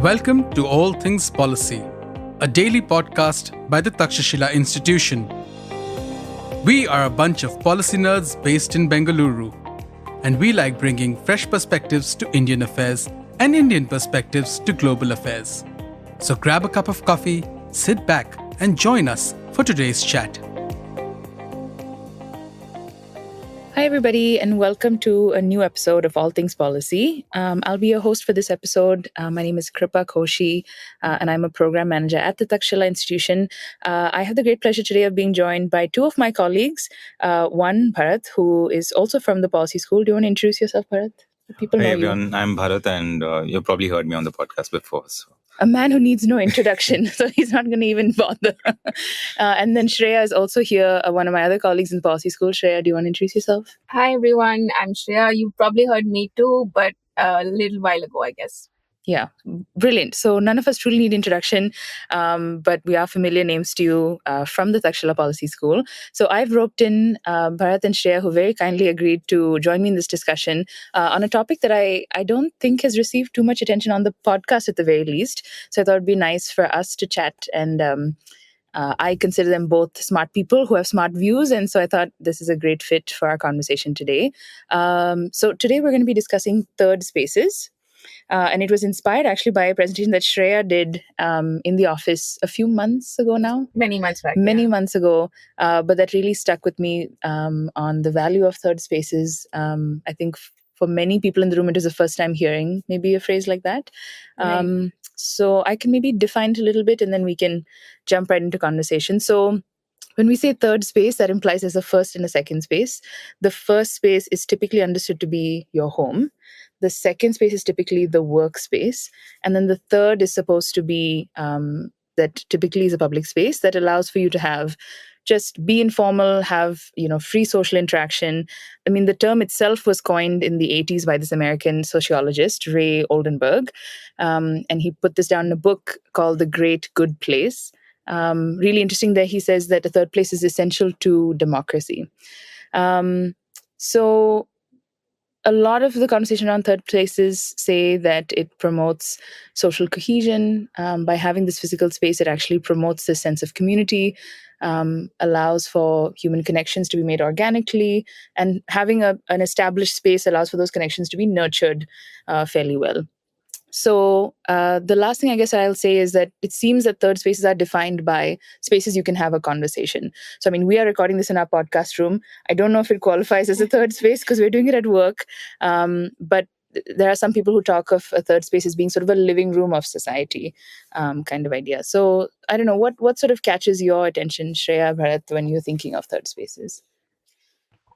Welcome to All Things Policy, a daily podcast by the Takshashila Institution. We are a bunch of policy nerds based in Bengaluru, and we like bringing fresh perspectives to Indian affairs and Indian perspectives to global affairs. So grab a cup of coffee, sit back, and join us for today's chat. Hi, everybody, and welcome to a new episode of All Things Policy. I'll be your host for this episode. My name is Kripa, Koshy, and I'm a program manager at the Takshashila Institution. I have the great pleasure today of being joined by two of my colleagues. One, Bharath, who is also from the Policy School. Do you want to introduce yourself, Bharath? People know everyone, I'm Bharath, and you've probably heard me on the podcast before. So. A man who needs no introduction, so he's not going to even bother. And then Shreya is also here, one of my other colleagues in the Policy School. Shreya, do you want to introduce yourself? Hi, everyone. I'm Shreya. You probably heard me too, but a little while ago, I guess. Yeah, brilliant. So none of us truly need introduction, but we are familiar names to you from the Takshashila Policy School. So I've roped in Bharath and Shreya, who very kindly agreed to join me in this discussion on a topic that I don't think has received too much attention on the podcast at the very least. So I thought it'd be nice for us to chat, and I consider them both smart people who have smart views, and so I thought this is a great fit for our conversation today. So today we're going to be discussing third spaces. And it was inspired actually by a presentation that Shreya did in the office a few months ago now. Many months back. Months ago. But that really stuck with me on the value of third spaces. I think for many people in the room, it was the first time hearing maybe a phrase like that. Right. So I can maybe define it a little bit and then we can jump right into conversation. So when we say third space, that implies there's a first and a second space. The first space is typically understood to be your home. The second space is typically the workspace. And then the third is supposed to be that typically is a public space that allows for you to have just be informal, have, free social interaction. I mean, the term itself was coined in the 80s by this American sociologist, Ray Oldenburg. And he put this down in a book called The Great Good Place. Really interesting that he says that the third place is essential to democracy. So a lot of the conversation around third places say that it promotes social cohesion. By having this physical space, it actually promotes this sense of community, allows for human connections to be made organically, and having an established space allows for those connections to be nurtured fairly well. So the last thing I guess I'll say is that it seems that third spaces are defined by spaces you can have a conversation. So, I mean, we are recording this in our podcast room. I don't know if it qualifies as a third space because we're doing it at work. But there are some people who talk of a third space as being sort of a living room of society kind of idea. So I don't know, what sort of catches your attention, Shreya, Bharath, when you're thinking of third spaces?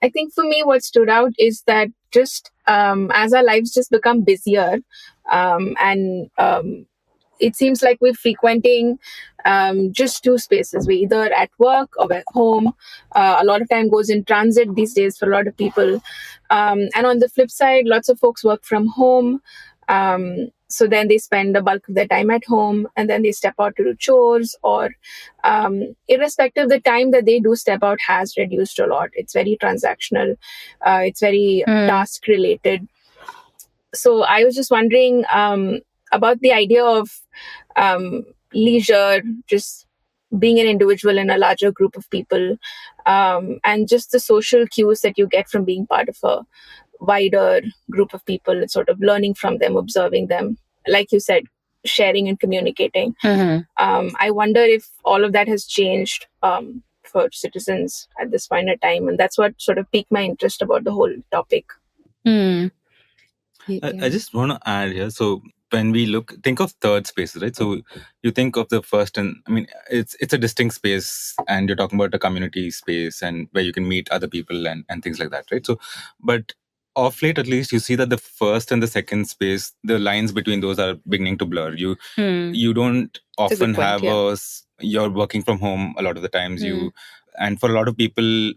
I think for me, what stood out is that just as our lives just become busier, and it seems like we're frequenting just two spaces. We're either at work or at home. A lot of time goes in transit these days for a lot of people. And on the flip side, lots of folks work from home. So then they spend the bulk of their time at home and then they step out to do chores, or irrespective, the time that they do step out has reduced a lot. It's very transactional. It's very task related. So I was just wondering about the idea of leisure, just being an individual in a larger group of people, and just the social cues that you get from being part of a wider group of people, and sort of learning from them, observing them, like you said, sharing and communicating. I wonder if all of that has changed for citizens at this point in time, and that's what sort of piqued my interest about the whole topic. I just want to add here. So when we think of third spaces, right? So you think of the first, and I mean, it's a distinct space, and you're talking about a community space and where you can meet other people and things like that, right? So, but of late, at least, you see that the first and the second space, the lines between those are beginning to blur. You don't often have you're working from home a lot of the times. And for a lot of people,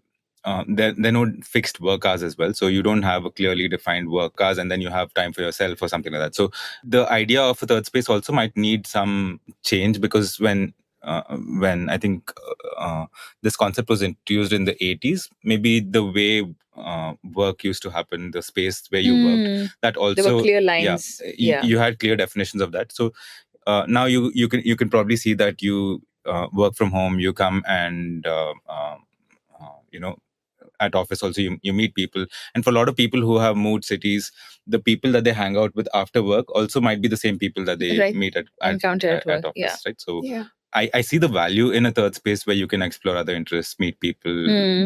there are no fixed work hours as well. So you don't have a clearly defined work hours, and then you have time for yourself or something like that. So the idea of a third space also might need some change, because when when I think this concept was introduced in the 80s, maybe the way work used to happen, the space where you worked, that also there were clear lines. you had clear definitions of that. So now you can probably see that you work from home, you come and at office also you meet people, and for a lot of people who have moved cities, the people that they hang out with after work also might be the same people that they meet at work. office, right? So I see the value in a third space where you can explore other interests, meet people,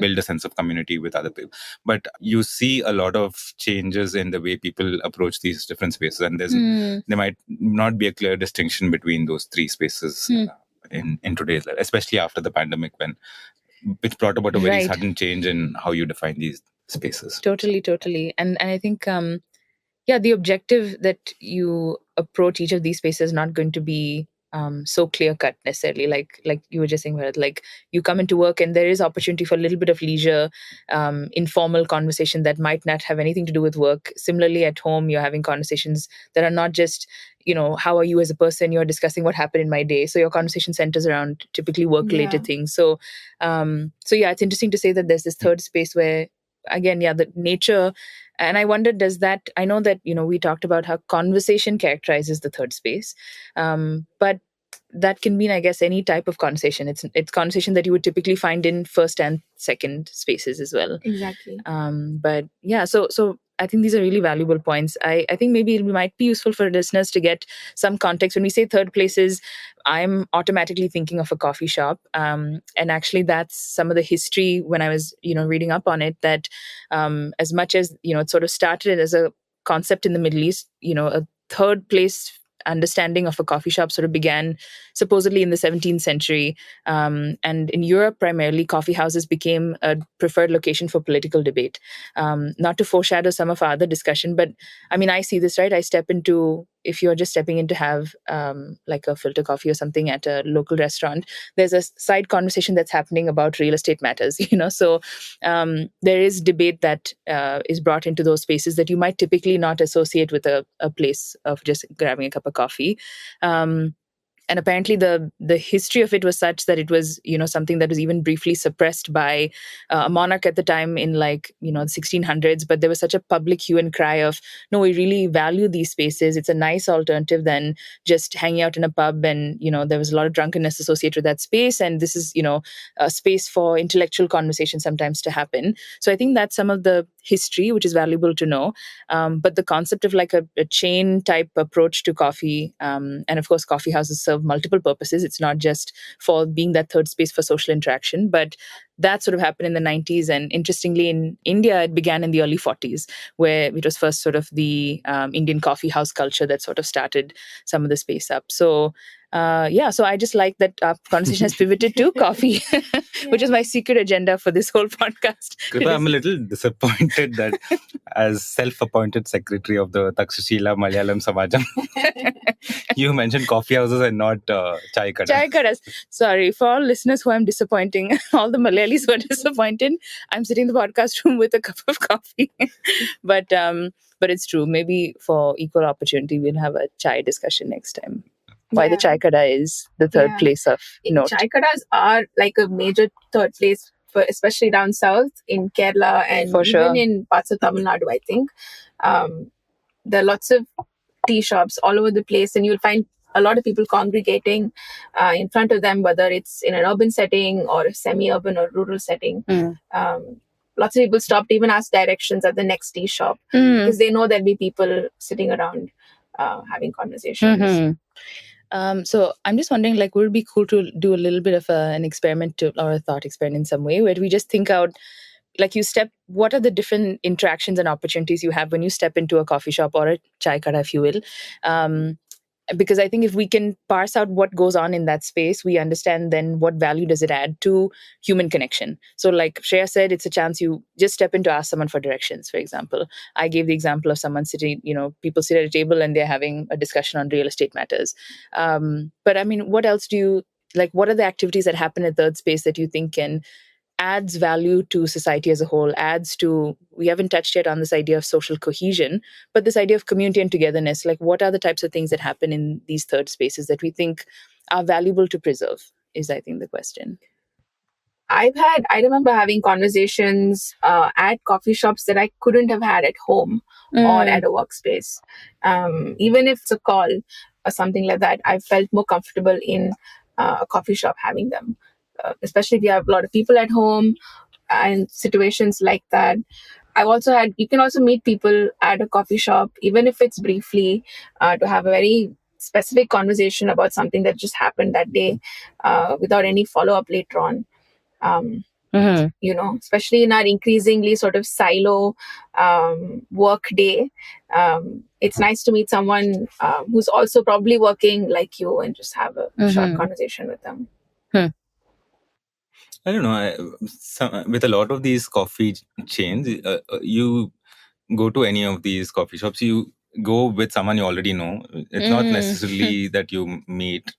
build a sense of community with other people. But you see a lot of changes in the way people approach these different spaces, and there might not be a clear distinction between those three spaces in today's life, especially after the pandemic, which brought about a very sudden change in how you define these spaces. Totally. And I think, the objective that you approach each of these spaces is not going to be so clear cut necessarily. Like you were just saying, Bharath, like you come into work and there is opportunity for a little bit of leisure, informal conversation that might not have anything to do with work. Similarly, at home, you're having conversations that are not just, how are you as a person? You're discussing what happened in my day. So your conversation centers around typically work-related things. So, it's interesting to say that there's this third space where, again, the nature. And I wonder, I know that, we talked about how conversation characterizes the third space, but that can mean, I guess, any type of conversation. It's conversation that you would typically find in first and second spaces as well. Exactly. But so I think these are really valuable points. I think maybe it might be useful for listeners to get some context. When we say third places, I'm automatically thinking of a coffee shop. And actually that's some of the history when I was, reading up on it, that as much as, it sort of started as a concept in the Middle East, a third place understanding of a coffee shop sort of began supposedly in the 17th century. And in Europe, primarily, coffee houses became a preferred location for political debate. Not to foreshadow some of our other discussion, but I mean, I see this, right? If you're just stepping in to have like a filter coffee or something at a local restaurant, there's a side conversation that's happening about real estate matters, So there is debate that is brought into those spaces that you might typically not associate with a place of just grabbing a cup of coffee. And apparently the history of it was such that it was, something that was even briefly suppressed by a monarch at the time in the 1600s. But there was such a public hue and cry of, no, we really value these spaces. It's a nice alternative than just hanging out in a pub. And, there was a lot of drunkenness associated with that space. And this is, a space for intellectual conversation sometimes to happen. So I think that's some of the history, which is valuable to know. But the concept of like a chain type approach to coffee, and of course, coffee houses serve multiple purposes. It's not just for being that third space for social interaction, but that sort of happened in the 90s. And interestingly, in India, it began in the early 40s, where it was first sort of the Indian coffee house culture that sort of started some of the space up. So so I just like that our conversation has pivoted to coffee, which is my secret agenda for this whole podcast. Kripa, I'm a little disappointed that as self-appointed secretary of the Takshashila Malayalam Samajam, you mentioned coffee houses and not chai kadas. Chai kadas. Sorry, for all listeners who I'm disappointing, all the Malayalis who are disappointed, I'm sitting in the podcast room with a cup of coffee. But it's true. Maybe for equal opportunity, we'll have a chai discussion next time. Why the chai kada is the third place of note. Chai kadas are like a major third place, especially down south in Kerala and even in parts of Tamil Nadu, I think. There are lots of tea shops all over the place, and you'll find a lot of people congregating in front of them, whether it's in an urban setting or a semi-urban or rural setting. Lots of people stop to even ask directions at the next tea shop because they know there'll be people sitting around having conversations. So I'm just wondering, would it be cool to do a little bit of an experiment or a thought experiment in some way, where we just think out, what are the different interactions and opportunities you have when you step into a coffee shop or a chai kada, if you will. Because I think if we can parse out what goes on in that space, we understand then what value does it add to human connection. So like Shreya said, it's a chance you just step in to ask someone for directions, for example. I gave the example of someone sitting, people sit at a table and they're having a discussion on real estate matters. But I mean, what else what are the activities that happen at third space that you think adds value to society as a whole, we haven't touched yet on this idea of social cohesion, but this idea of community and togetherness, what are the types of things that happen in these third spaces that we think are valuable to preserve is I think the question. I remember having conversations at coffee shops that I couldn't have had at home or at a workspace. Even if it's a call or something like that, I felt more comfortable in a coffee shop having them, especially if you have a lot of people at home and situations like that. You can also meet people at a coffee shop, even if it's briefly, to have a very specific conversation about something that just happened that day without any follow up later on. Especially in our increasingly sort of silo work day, it's nice to meet someone who's also probably working like you and just have a short conversation with them. I don't know. With a lot of these coffee chains, you go to any of these coffee shops, you go with someone you already know. It's not necessarily that you meet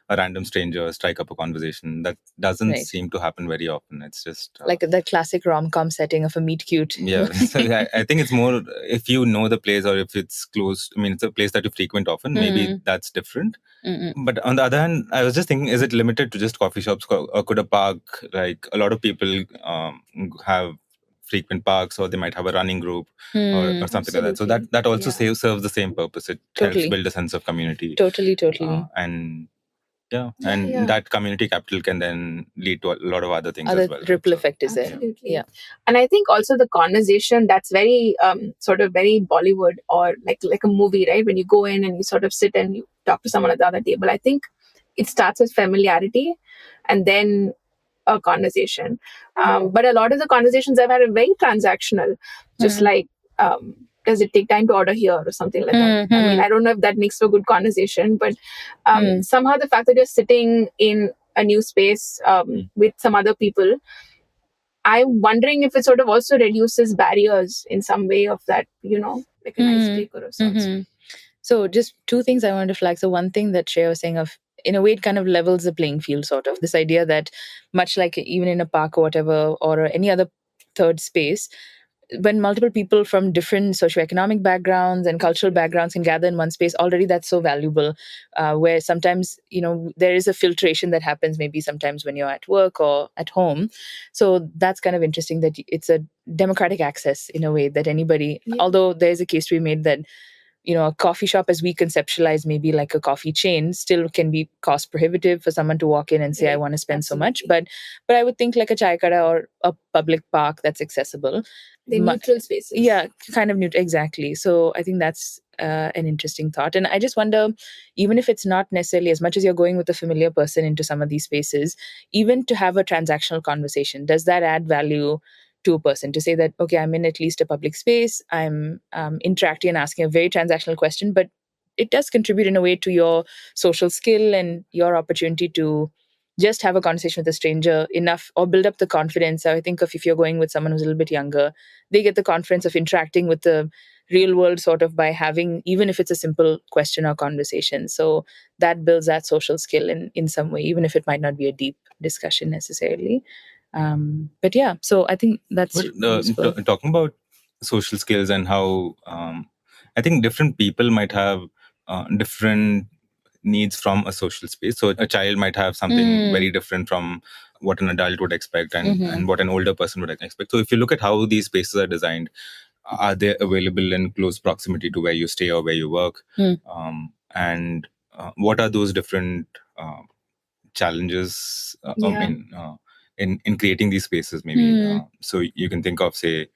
a random stranger, strike up a conversation. That doesn't seem to happen very often. It's just like the classic rom-com setting of a meet cute. Yeah, so I think it's more if you know the place or if it's close. I mean, it's a place that you frequent often. Maybe that's different. But on the other hand, I was just thinking, is it limited to just coffee shops, or could a park, like a lot of people have frequent parks, or they might have a running group or something like that. So that also serves the same purpose. It helps build a sense of community. Totally. And that community capital can then lead to a lot of other things as well. Ripple effect is there. Yeah. And I think also the conversation that's very sort of very Bollywood or like a movie, right? When you go in and you sort of sit and you talk to someone at the other table, I think it starts with familiarity and then a conversation. But a lot of the conversations I've had are very transactional, just like, does it take time to order here or something like that? I mean, I don't know if that makes for good conversation, but somehow the fact that you're sitting in a new space with some other people, I'm wondering if it sort of also reduces barriers in some way of that, like an icebreaker or something. So just two things I wanted to flag. So one thing that Shreya was saying of, in a way, it kind of levels the playing field, sort of. This idea that much like even in a park or whatever, or any other third space, when multiple people from different socioeconomic backgrounds and cultural backgrounds can gather in one space, already that's so valuable. Where sometimes, there is a filtration that happens maybe sometimes when you're at work or at home. So that's kind of interesting that it's a democratic access in a way that anybody, although there's a case to be made that a coffee shop as we conceptualize maybe like a coffee chain still can be cost prohibitive for someone to walk in and say, I want to spend so much. But I would think like a chai kada or a public park that's accessible. They're neutral spaces. Yeah, kind of neutral. Exactly. So I think that's an interesting thought. And I just wonder, even if it's not necessarily as much as you're going with a familiar person into some of these spaces, even to have a transactional conversation, does that add value to a person to say that, okay, I'm in at least a public space, I'm interacting and asking a very transactional question, but it does contribute in a way to your social skill and your opportunity to just have a conversation with a stranger enough or build up the confidence. I think if you're going with someone who's a little bit younger, they get the confidence of interacting with the real world sort of by having, even if it's a simple question or conversation. So that builds that social skill in some way, even if it might not be a deep discussion necessarily. But yeah, so I think that's talking about social skills and how I think different people might have different needs from a social space. So a child might have something very different from what an adult would expect and what an older person would expect. So if you look at how these spaces are designed, are they available in close proximity to where you stay or where you work? And what are those different challenges in creating these spaces maybe? So you can think of, say,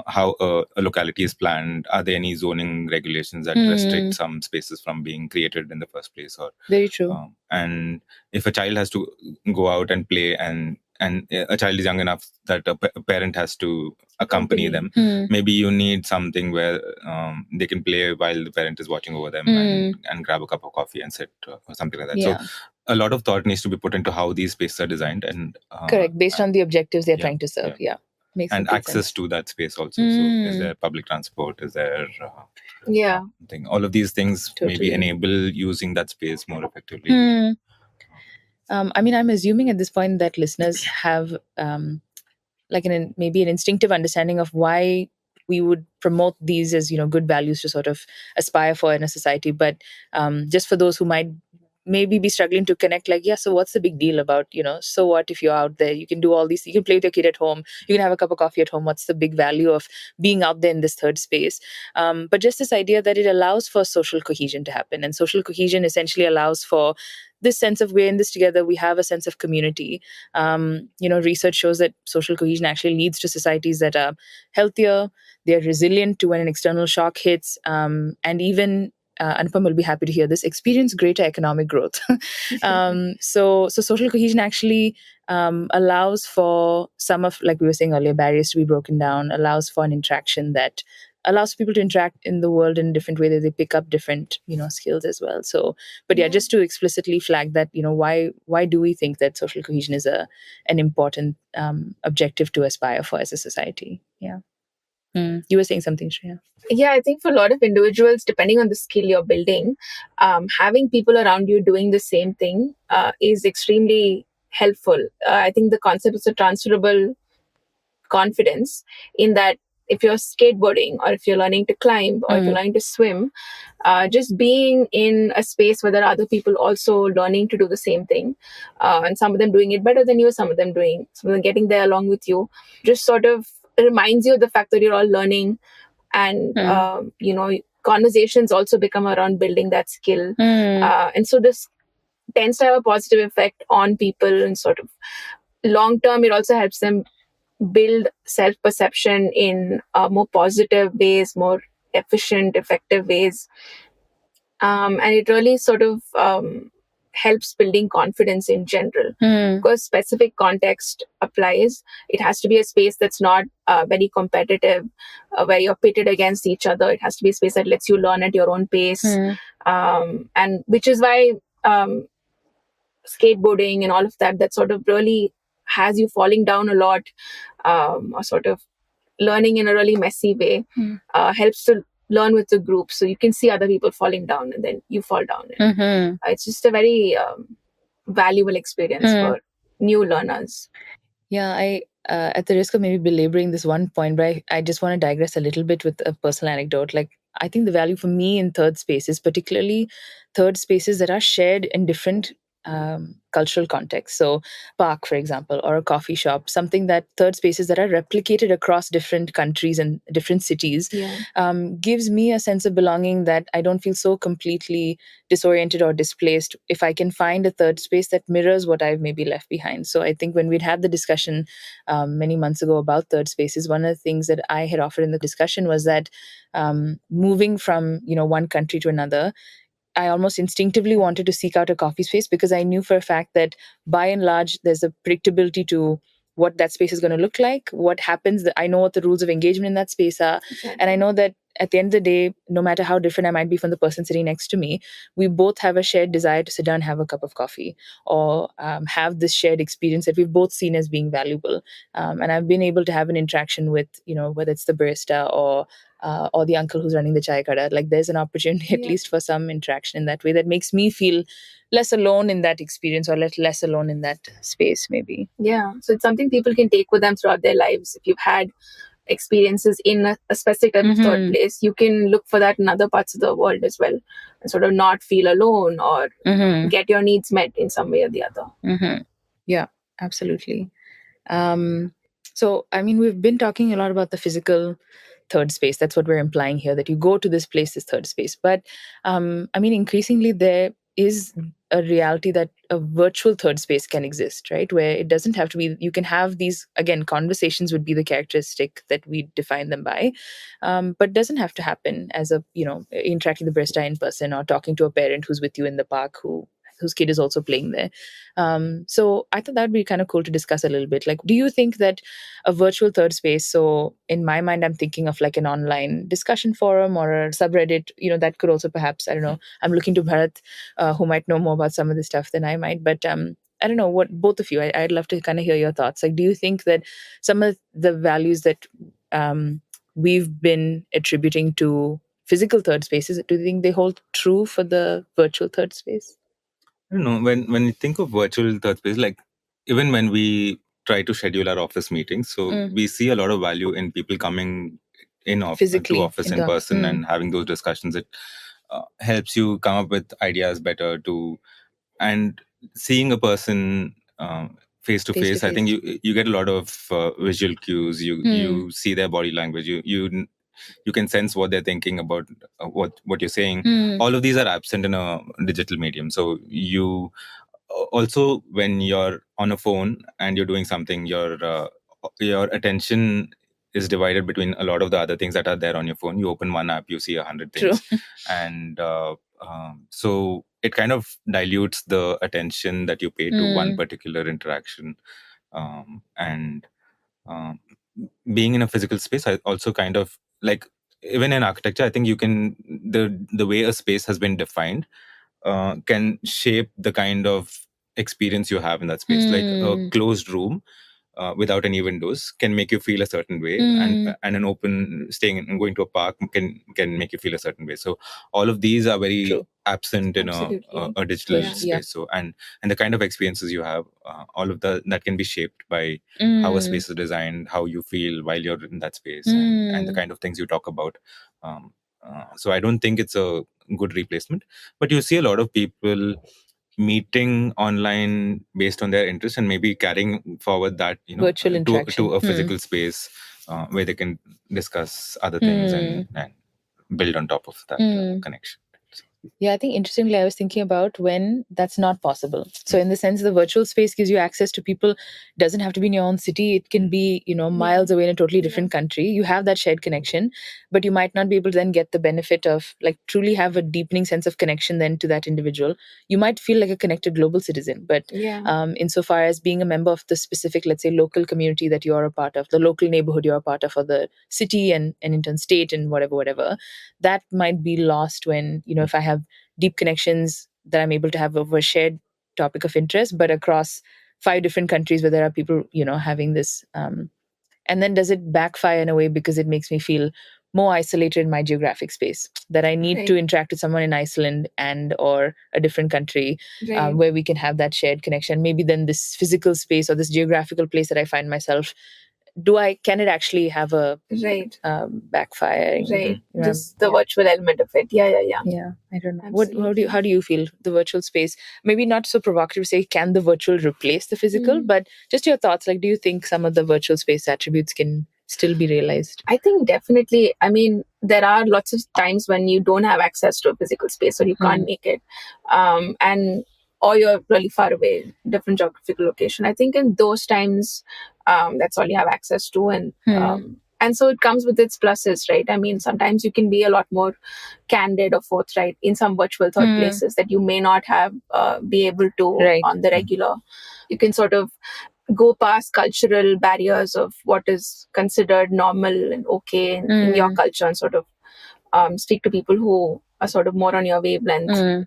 how a locality is planned. Are there any zoning regulations that restrict some spaces from being created in the first place? Or very true. And if a child has to go out and play, and a child is young enough that a parent has to accompany them, maybe you need something where they can play while the parent is watching over them and grab a cup of coffee and sit or something like that. So a lot of thought needs to be put into how these spaces are designed, and correct, based on the objectives they're trying to serve. Makes and access sense. To that space also. So is there public transport? Is there thing? All of these things maybe enable using that space more effectively. I mean, I'm assuming at this point that listeners have maybe an instinctive understanding of why we would promote these as good values to sort of aspire for in a society. But just for those who might maybe be struggling to connect, like, yeah, so what's the big deal about, so what if you're out there, you can do all these, you can play with your kid at home, you can have a cup of coffee at home, what's the big value of being out there in this third space? But just this idea that it allows for social cohesion to happen, and social cohesion essentially allows for this sense of we're in this together, we have a sense of community. Research shows that social cohesion actually leads to societies that are healthier, they're resilient to when an external shock hits, and even Anupam will be happy to hear this, experience greater economic growth. So social cohesion actually allows for some of, like we were saying earlier, barriers to be broken down, allows for an interaction that allows people to interact in the world in a different way, that they pick up different, skills as well. So, but yeah, just to explicitly flag that, why do we think that social cohesion is an important objective to aspire for as a society? Yeah. You were saying something, Shreya. Yeah, I think for a lot of individuals, depending on the skill you're building, having people around you doing the same thing is extremely helpful. I think the concept is a transferable confidence, in that if you're skateboarding, or if you're learning to climb, or if you're learning to swim, just being in a space where there are other people also learning to do the same thing, and some of them doing it better than you, some of them getting there along with you, just sort of reminds you of the fact that you're all learning. And conversations also become around building that skill, and so this tends to have a positive effect on people, and sort of long term it also helps them build self-perception in more positive ways, more efficient, effective ways, and it really sort of helps building confidence in general. Because specific context applies, it has to be a space that's not very competitive, where you're pitted against each other. It has to be a space that lets you learn at your own pace, and which is why skateboarding and all of that sort of really has you falling down a lot, or sort of learning in a really messy way, helps to learn with the group, so you can see other people falling down and then you fall down. It's just a very valuable experience for new learners. Yeah, I at the risk of maybe belaboring this one point, but I just want to digress a little bit with a personal anecdote. Like, I think the value for me in third spaces, particularly third spaces that are shared in different cultural contexts. So park, for example, or a coffee shop, something that third spaces that are replicated across different countries and different cities, gives me a sense of belonging, that I don't feel so completely disoriented or displaced if I can find a third space that mirrors what I've maybe left behind. So I think when we'd had the discussion many months ago about third spaces, one of the things that I had offered in the discussion was that moving from one country to another, I almost instinctively wanted to seek out a coffee space, because I knew for a fact that by and large, there's a predictability to what that space is going to look like, what happens. I know what the rules of engagement in that space are. Exactly. And I know that at the end of the day, no matter how different I might be from the person sitting next to me, we both have a shared desire to sit down and have a cup of coffee, or have this shared experience that we've both seen as being valuable. And I've been able to have an interaction with, whether it's the barista or the uncle who's running the chai kada. Like, there's an opportunity at least for some interaction in that way that makes me feel less alone in that experience, or less alone in that space, maybe. Yeah. So it's something people can take with them throughout their lives. If you've had experiences in a specific type of third place, you can look for that in other parts of the world as well, and sort of not feel alone, or get your needs met in some way or the other. Yeah, absolutely. So, I mean, we've been talking a lot about the physical third space. That's what we're implying here, that you go to this place, this third space. But I mean, increasingly there is a reality that a virtual third space can exist, right? Where it doesn't have to be, you can have these, again, conversations would be the characteristic that we define them by, but doesn't have to happen as a, interacting with the barista in person, or talking to a parent who's with you in the park whose kid is also playing there. So I thought that'd be kind of cool to discuss a little bit. Like, do you think that a virtual third space, so in my mind, I'm thinking of like an online discussion forum or a subreddit, that could also perhaps, I don't know, I'm looking to Bharath, who might know more about some of this stuff than I might, but I don't know, what both of you, I'd love to kind of hear your thoughts. Like, do you think that some of the values that we've been attributing to physical third spaces, do you think they hold true for the virtual third space? I don't know, when you think of virtual third space, like even when we try to schedule our office meetings, so we see a lot of value in people coming in to office in person and having those discussions. It helps you come up with ideas better, to and seeing a person face to face, I think you get a lot of visual cues. You see their body language. You can sense what they're thinking about what you're saying. All of these are absent in a digital medium. So you also, when you're on a phone and you're doing something, your attention is divided between a lot of the other things that are there on your phone. You open one app, you see 100 things. True. And so it kind of dilutes the attention that you pay to one particular interaction. And being in a physical space, I also kind of like, even in architecture, I think you can, the way a space has been defined can shape the kind of experience you have in that space. Like a closed room without any windows can make you feel a certain way, and an open, staying and going to a park can make you feel a certain way. So all of these are very True. Absent in a digital space. So and the kind of experiences you have, all of that can be shaped by how a space is designed, how you feel while you're in that space, and the kind of things you talk about. So I don't think it's a good replacement, but you see a lot of people meeting online based on their interest and maybe carrying forward that virtual interaction to a physical space where they can discuss other things and build on top of that connection. Yeah, I think interestingly, I was thinking about when that's not possible. So in the sense, the virtual space gives you access to people. Doesn't have to be in your own city. It can be, miles away in a totally different country. You have that shared connection, but you might not be able to then get the benefit of like truly have a deepening sense of connection then to that individual. You might feel like a connected global citizen, but insofar as being a member of the specific, let's say, local community that you're a part of, the local neighborhood you're a part of, or the city and in turn state and whatever, that might be lost when, if I have deep connections that I'm able to have over a shared topic of interest, but across 5 different countries where there are people, having this. And then does it backfire in a way because it makes me feel more isolated in my geographic space, that I need to interact with someone in Iceland and or a different country where we can have that shared connection. Maybe then this physical space or this geographical place that I find myself, can it actually have a backfiring? Right. Just the virtual element of it. Yeah. Yeah, I don't know. How do you feel the virtual space? Maybe not so provocative to say, can the virtual replace the physical? But just your thoughts. Like, do you think some of the virtual space attributes can still be realized? I think definitely. I mean, there are lots of times when you don't have access to a physical space or you can't make it. Or you're really far away, different geographical location. I think in those times, that's all you have access to. And so it comes with its pluses, right? I mean, sometimes you can be a lot more candid or forthright in some virtual third places that you may not have be able to on the regular. You can sort of go past cultural barriers of what is considered normal and okay in your culture and sort of speak to people who are sort of more on your wavelength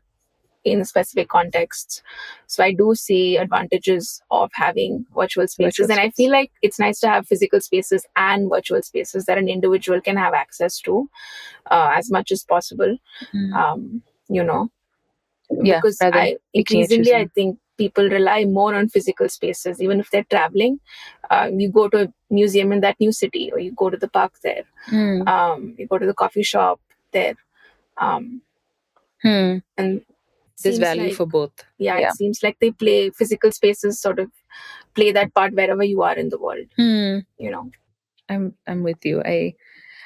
in specific contexts. So I do see advantages of having virtual spaces. And I feel like it's nice to have physical spaces and virtual spaces that an individual can have access to as much as possible. Because increasingly I think people rely more on physical spaces. Even if they're traveling, you go to a museum in that new city, or you go to the park there, you go to the coffee shop there. And there's value for both. Yeah, it seems like physical spaces sort of play that part wherever you are in the world. I'm with you.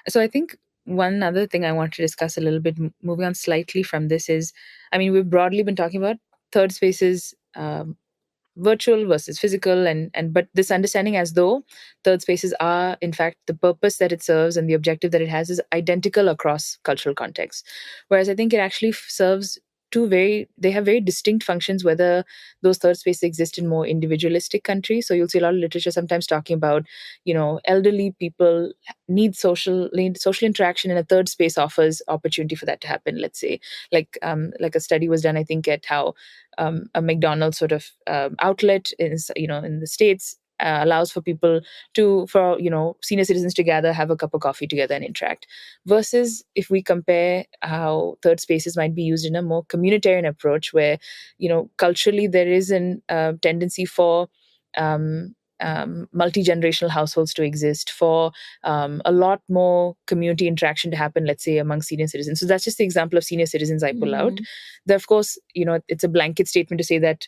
So I think one other thing I want to discuss a little bit, moving on slightly from this, is, I mean, we've broadly been talking about third spaces, virtual versus physical, and but this understanding as though third spaces are, in fact, the purpose that it serves and the objective that it has is identical across cultural contexts. Whereas I think it actually serves they have very distinct functions, whether those third spaces exist in more individualistic countries. So you'll see a lot of literature sometimes talking about, elderly people need social interaction, and a third space offers opportunity for that to happen. Let's say, like a study was done, I think, at how a McDonald's sort of outlet is, in the States, allows for people for senior citizens to gather, have a cup of coffee together and interact, versus if we compare how third spaces might be used in a more communitarian approach where, culturally there is a tendency for multi-generational households to exist, for a lot more community interaction to happen, let's say, among senior citizens. So that's just the example of senior citizens I pull out. There, of course, it's a blanket statement to say that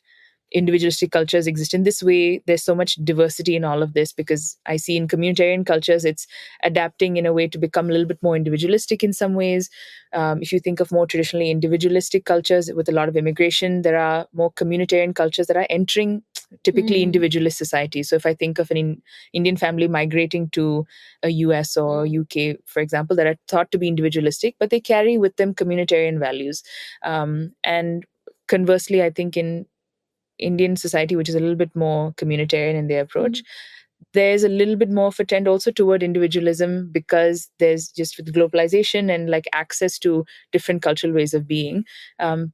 individualistic cultures exist in this way. There's so much diversity in all of this, because I see in communitarian cultures, it's adapting in a way to become a little bit more individualistic in some ways. If you think of more traditionally individualistic cultures with a lot of immigration, there are more communitarian cultures that are entering typically individualist societies. So if I think of an Indian family migrating to a US or UK, for example, that are thought to be individualistic, but they carry with them communitarian values. And conversely, I think in Indian society, which is a little bit more communitarian in their approach, there's a little bit more of a trend also toward individualism, because there's just with globalization and like access to different cultural ways of being,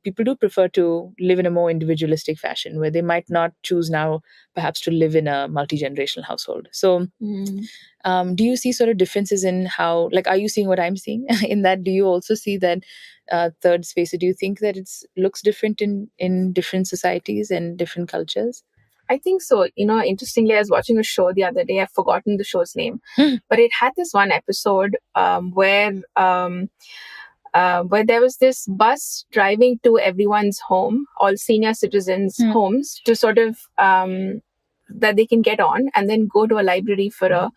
people do prefer to live in a more individualistic fashion, where they might not choose now perhaps to live in a multi-generational household. So do you see sort of differences in how, like, are you seeing what I'm seeing in that? Do you also see that third space? Do you think that it looks different in different societies and different cultures? I think so. Interestingly, I was watching a show the other day. I've forgotten the show's name, but it had this one episode where there was this bus driving to everyone's home, all senior citizens' homes, to sort of that they can get on and then go to a library for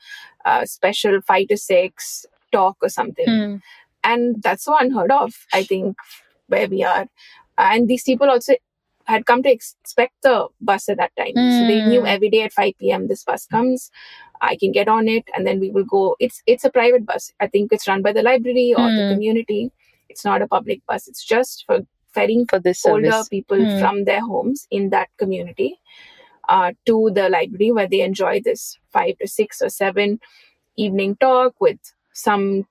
a special 5 to 6 talk or something. And that's so unheard of, I think, where we are. And these people also had come to expect the bus at that time. So they knew every day at 5 p.m. this bus comes, I can get on it, and then we will go. It's a private bus. I think it's run by the library or the community. It's not a public bus. It's just for ferrying for this older service. people from their homes in that community to the library, where they enjoy this 5 to 6 or 7 evening talk with some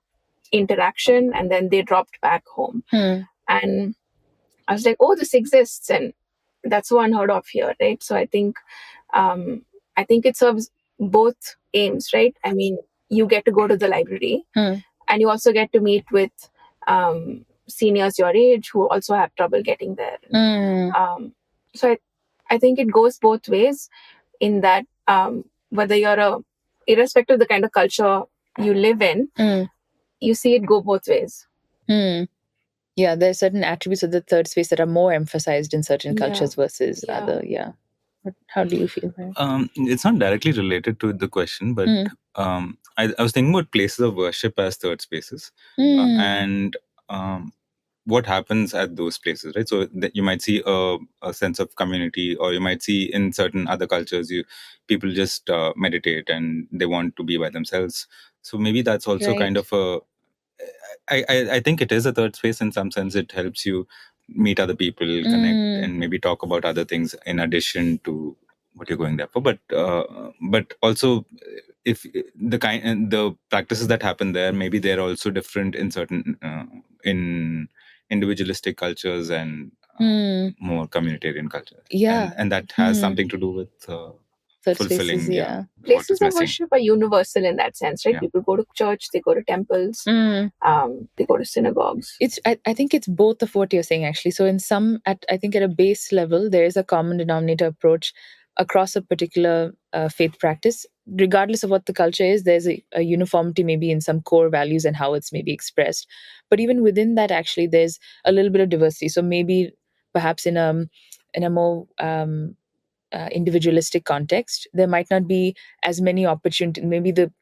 interaction, and then they dropped back home. And I was like, oh, this exists, and that's so unheard of here, right? So I think it serves both aims, right? I mean, you get to go to the library, and you also get to meet with seniors your age who also have trouble getting there. So I think it goes both ways, in that whether you're irrespective of the kind of culture you live in, you see it go both ways. Yeah, there are certain attributes of the third space that are more emphasized in certain cultures versus other. Yeah. How do you feel? It's not directly related to the question, but I was thinking about places of worship as third spaces, and what happens at those places, right? So that you might see a sense of community, or you might see in certain other cultures, people just meditate and they want to be by themselves. So maybe that's also kind of a. I think it is a third space in some sense. It helps you meet other people, connect, and maybe talk about other things in addition to what you're going there for. But also, if the practices that happen there, maybe they're also different in certain in individualistic cultures and more communitarian cultures. And that has something to do with fulfilling. Spaces, places of worship are universal in that sense, right? People go to church, they go to temples, they go to synagogues. I think it's both of what you're saying, actually. So I think at a base level, there is a common denominator approach across a particular faith practice. Regardless of what the culture is, there's a uniformity maybe in some core values and how it's maybe expressed. But even within that, actually, there's a little bit of diversity. So maybe perhaps in a more individualistic context, there might not be as many opportunities. Maybe the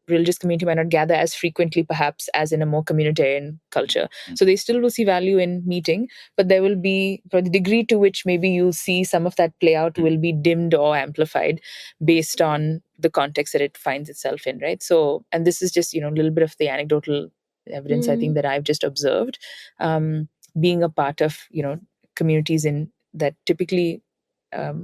religious community might not gather as frequently, perhaps, as in a more communitarian culture. So they still will see value in meeting, but there will be, for the degree to which maybe you'll see some of that play out, will be dimmed or amplified based on the context that it finds itself in, right? So, and this is just, a little bit of the anecdotal evidence, I think, that I've just observed, being a part of, communities in that typically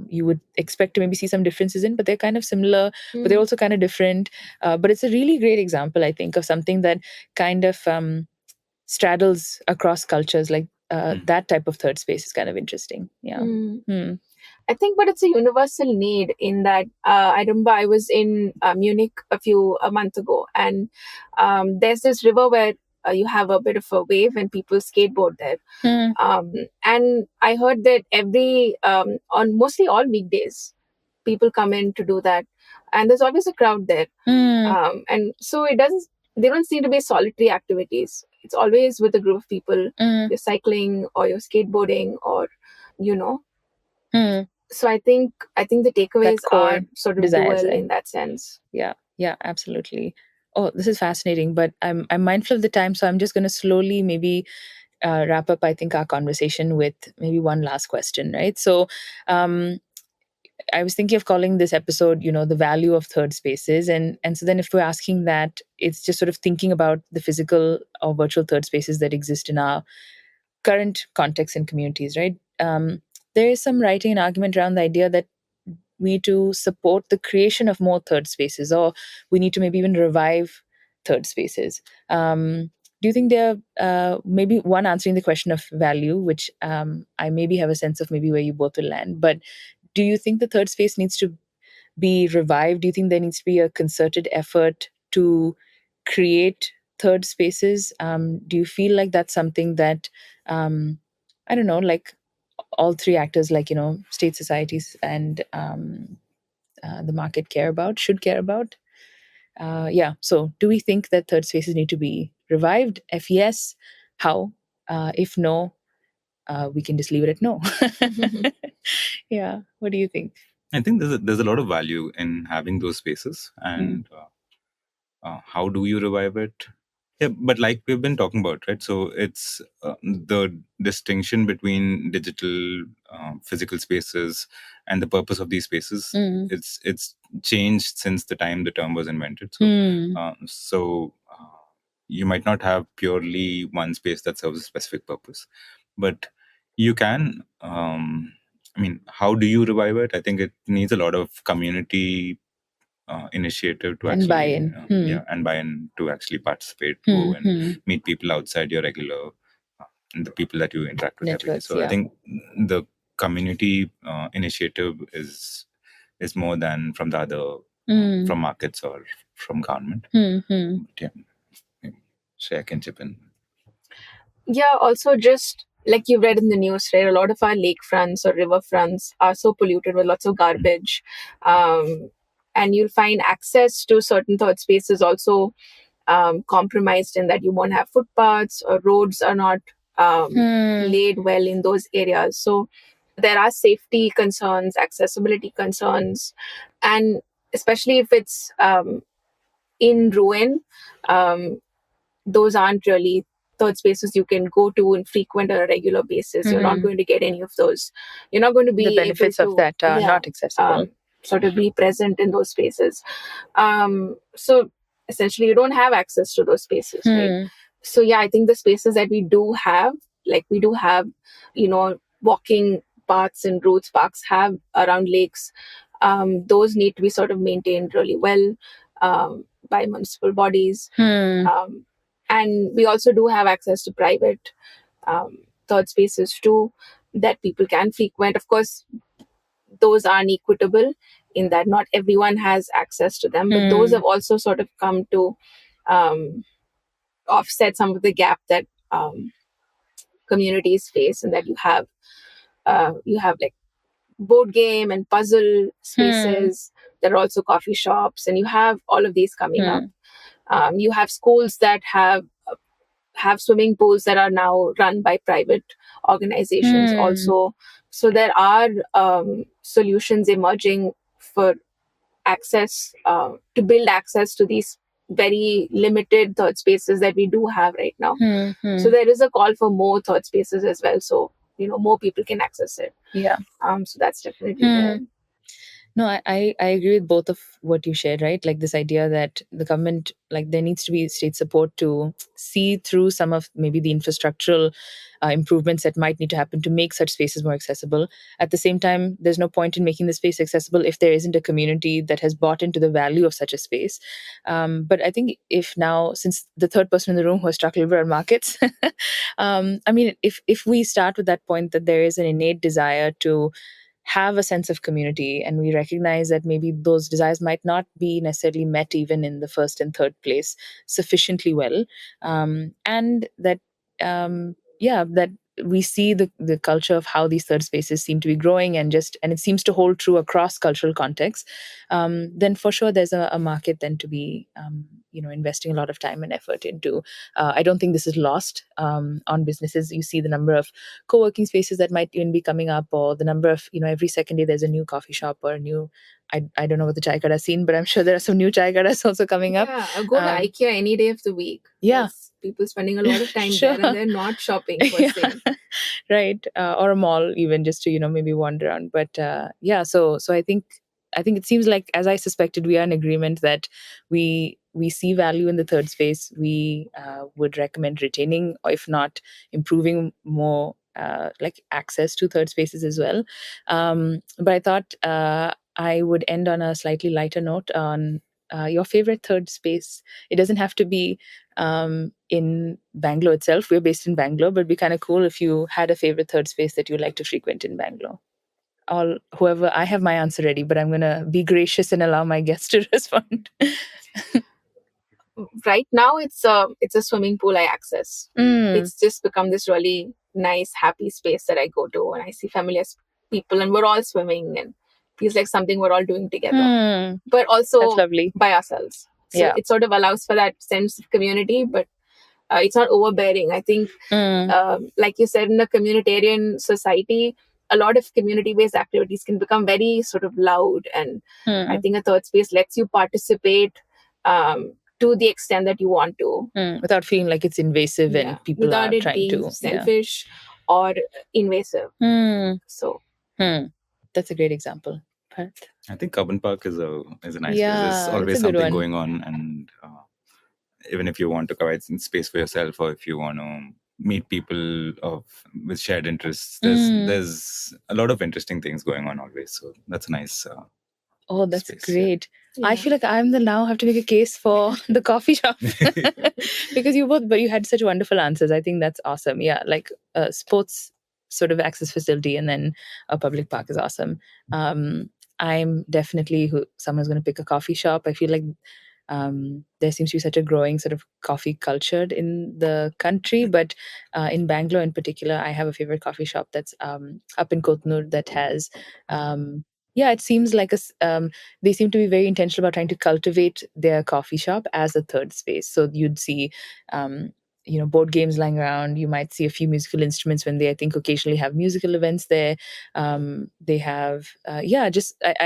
you would expect to maybe see some differences in, but they're kind of similar, but they're also kind of different. But it's a really great example, I think, of something that kind of straddles across cultures. Like that type of third space is kind of interesting. Yeah. I think, but it's a universal need in that I remember I was in Munich a month ago, and there's this river where you have a bit of a wave and people skateboard there. And I heard that mostly all weekdays, people come in to do that, and there's always a crowd there. And so they don't seem to be solitary activities. It's always with a group of people. You're cycling or you're skateboarding or, you know. So I think the takeaways are sort of desires, dual right? in that sense. Yeah, absolutely. Oh, this is fascinating, but I'm mindful of the time, so I'm just going to slowly maybe wrap up, I think, our conversation with maybe one last question, right? So I was thinking of calling this episode, the value of third spaces. And so then if we're asking that, it's just sort of thinking about the physical or virtual third spaces that exist in our current context and communities, right? There is some writing and argument around the idea that we need to support the creation of more third spaces, or we need to maybe even revive third spaces. Do you think there maybe one answering the question of value, which I maybe have a sense of maybe where you both will land, but do you think the third space needs to be revived? Do you think there needs to be a concerted effort to create third spaces? Do you feel like that's something that, I don't know, like all three actors, like, state, societies, and the market should care about? So do we think that third spaces need to be revived? If yes, how? If no, we can just leave it at no. Yeah. What do you think? I think there's a lot of value in having those spaces, and how do you revive it? Yeah, but like we've been talking about, right? So it's the distinction between digital, physical spaces, and the purpose of these spaces. It's changed since the time the term was invented. So you might not have purely one space that serves a specific purpose, but you can. How do you revive it? I think it needs a lot of community initiative to And actually buy-in. and buy-in to actually participate, go and meet people outside your regular the people that you interact with every day. So I think the community initiative is more than from the other from markets or from government. But yeah, Shreya can chip in. Yeah, also just like you've read in the news, right? A lot of our lakefronts or river fronts are so polluted with lots of garbage. And you'll find access to certain third spaces also compromised in that you won't have footpaths or roads are not laid well in those areas. So there are safety concerns, accessibility concerns, and especially if it's in ruin, those aren't really third spaces you can go to and frequent on a regular basis. You're not going to get any of those. You're not going to be the benefits able of that are not accessible. Sort of be present in those spaces. So essentially, you don't have access to those spaces, right? So yeah, I think the spaces that we do have, walking paths and routes, parks have around lakes. Those need to be sort of maintained really well by municipal bodies. And we also do have access to private third spaces too that people can frequent. Of course, those aren't equitable in that not everyone has access to them, but those have also sort of come to offset some of the gap that communities face, and that you have like board game and puzzle spaces. There are also coffee shops, and you have all of these coming up. You have schools that have swimming pools that are now run by private organizations also. So there are solutions emerging for access, to build access to these very limited third spaces that we do have right now. So there is a call for more third spaces as well. So, more people can access it. Yeah. So that's definitely there. No, I agree with both of what you shared, right? Like this idea that the government, like there needs to be state support to see through some of maybe the infrastructural improvements that might need to happen to make such spaces more accessible. At the same time, there's no point in making the space accessible if there isn't a community that has bought into the value of such a space. But I think if now, since the third person in the room who has struck liberal markets, if we start with that point that there is an innate desire to have a sense of community, and we recognize that maybe those desires might not be necessarily met even in the first and third place sufficiently well, and that that we see the culture of how these third spaces seem to be growing, and it seems to hold true across cultural contexts, then for sure there's a market then to be investing a lot of time and effort into. I don't think this is lost on businesses. You see the number of co-working spaces that might even be coming up, or the number of, every second day there's a new coffee shop or a new, I don't know what the chai kada scene, but I'm sure there are some new chai kadas also coming up. Yeah, I'll go to IKEA any day of the week. Yeah. There's people spending a lot of time Sure. there, and they're not shopping per se. Right. Or a mall even, just to, maybe wander around. But so I think it seems like, as I suspected, we are in agreement that we see value in the third space. We would recommend retaining, or if not improving more, like access to third spaces as well. But I thought I would end on a slightly lighter note on your favorite third space. It doesn't have to be in Bangalore itself. We're based in Bangalore, but it'd be kind of cool if you had a favorite third space that you like to frequent in Bangalore. Whoever, I have my answer ready, but I'm going to be gracious and allow my guests to respond. Right now, it's a swimming pool I access. It's just become this really nice, happy space that I go to, and I see familiar people, and we're all swimming, and feels like something we're all doing together, but also That's lovely. by ourselves. So it sort of allows for that sense of community, but it's not overbearing. I think, like you said, in a communitarian society, a lot of community-based activities can become very sort of loud, and I think a third space lets you participate to the extent that you want to, without feeling like it's invasive and people without are it trying being to selfish or invasive. So that's a great example. Bharath? I think Carbon Park is a nice Yeah, place. There's it's always a good something one. going on, and even if you want to provide some space for yourself, or if you want to meet people with shared interests, there's a lot of interesting things going on always. So that's a nice. Oh, that's space, great. I feel like now have to make a case for the coffee shop because you had such wonderful answers. I think that's awesome. Yeah, like sports sort of access facility, and then a public park is awesome. I'm definitely someone's going to pick a coffee shop. I feel like there seems to be such a growing sort of coffee culture in the country, but in Bangalore in particular, I have a favorite coffee shop that's up in Kothnur that has it seems like they seem to be very intentional about trying to cultivate their coffee shop as a third space. So you'd see board games lying around. You might see a few musical instruments when they, I think, occasionally have musical events there. They have, I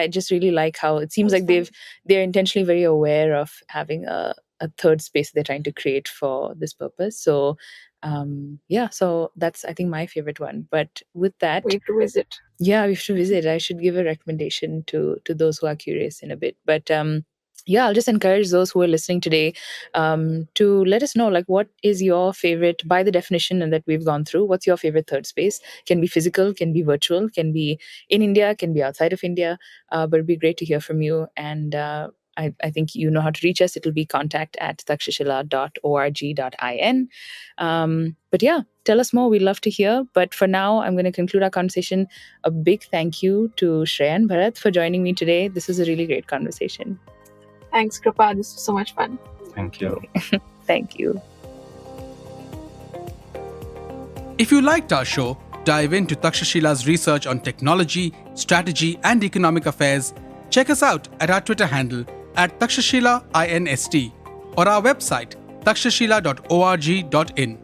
just really like how it seems like they're intentionally very aware of having a third space they're trying to create for this purpose. So, so that's, I think, my favorite one. But with that, we have to visit. Yeah, we should visit. I should give a recommendation to those who are curious in a bit. But I'll just encourage those who are listening today to let us know, like, what is your favorite, by the definition and that we've gone through, what's your favorite third space? Can be physical, can be virtual, can be in India, can be outside of India. But it'd be great to hear from you. And I think you know how to reach us. It'll be contact@takshashila.org.in. But yeah, tell us more. We'd love to hear. But for now, I'm going to conclude our conversation. A big thank you to Shreya and Bharath for joining me today. This was a really great conversation. Thanks, Kripa. This was so much fun. Thank you. Thank you. If you liked our show, dive into Takshashila's research on technology, strategy, and economic affairs. Check us out at our Twitter handle @TakshashilaInst or our website takshashila.org.in.